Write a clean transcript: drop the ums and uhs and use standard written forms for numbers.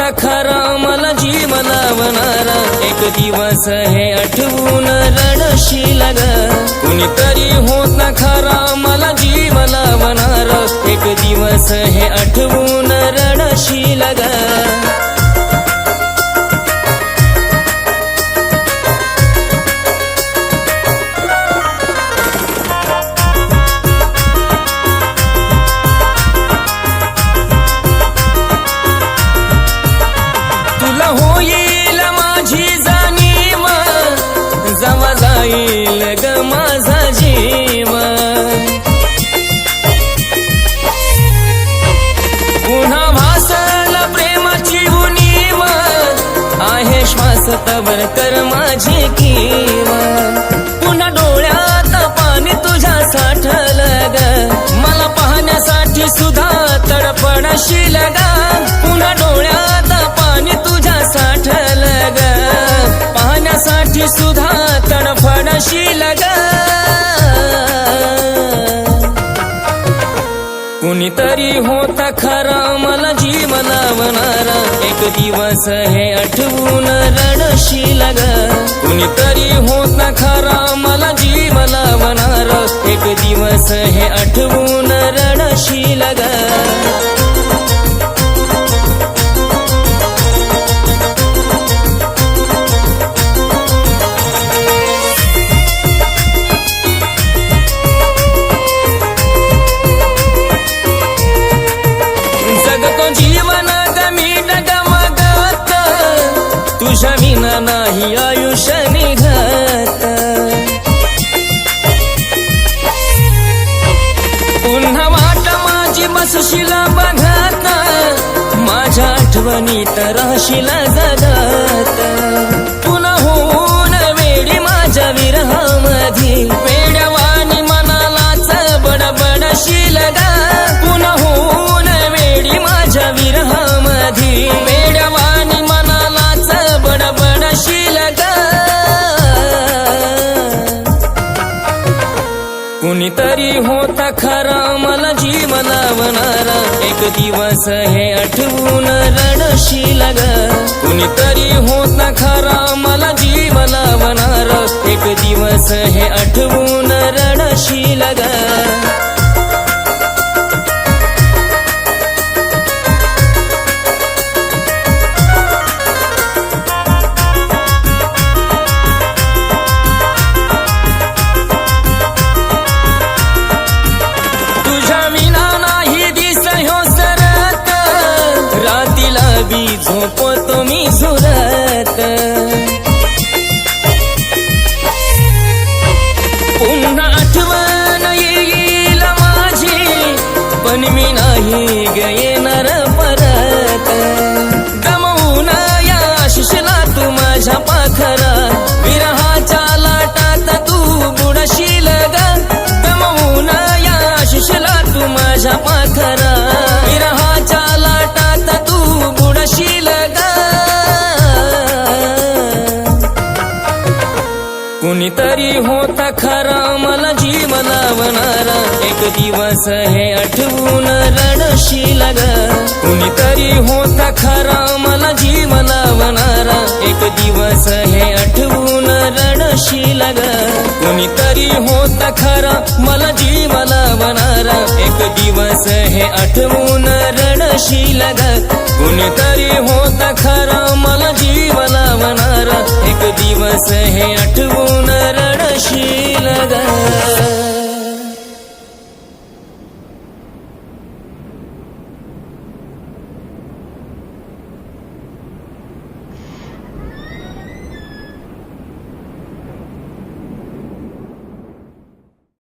होता खरा मला जीव लावणारा एक दिवस हे आठवून रडशील ग कुणीतरी होता खरा मला जीव लावणारा एक दिवस हे आठवून रडशील ग होईल माझी जाणीव जवा जाईल ग माझा जीव पुन्हा भासल प्रेमाची उणीव आहे श्वास तवर कर माझी कीव पुन्हा डोळ्यात पाणी तुझ्या साठलं ग मला पाहण्यासाठी सुद्धा तडपडशील ग पुन्हा डोळ्यात पाणी तुझ्या साठलं ग पाहण्यासाठी सुद्धा तडफडशील ग कुणीतरी होता खरा मला जीव लावणारा एक दिवस हे आठवून रडशील ग कुणीतरी होता खरा मला जीव लावणारा एक दिवस हे आठवून रडशील ग जीवन गमी डगमगत तुझ्या विना नाही आयुष्य निघत पुन्हा वाट माझी बसशील बघत माझ्या आठवणीत राहशील जगत पुन्हा होऊन वेडी माझ्या विरहामधी वेड्यावानी मनालाच बडबडशील ग पुन्हा होऊन वेडी माझ्या विरहामधी वेड्यावानी मनालाच बडबडशील ग कुणीतरी होता खरा मला जीव लावणारा एक दिवस हे आठवून रडशील ग कुणीतरी होता खरा मला जीव लावणारा एक दिवस हे आठवून रडशील ग झोपतो मी झुरत पुन्हा आठवण येईल माझी पण मी नाही येणार परत गमवून या आशिषला तू माझ्या पाखरा विरहाच्या लाटात तू बुडशील ग गमवून या आशिषला तू माझ्या पाखरा विरहाच्या लाटात तू बुडशील ग कुणीतरी होता खरा मला जीव लावणारा एक दिवस हे आठवून रडशील ग कुणीतरी होता खरा मला जीव लावणारा एक दिवस हे आठवून रडशील ग कुणीतरी होता खरा मला जीव लावणारा एक दिवस हे आठवून रडशील ग कुणीतरी होता खरा मला जीव लावणारा एक दिवस हे आठवून रडशील ग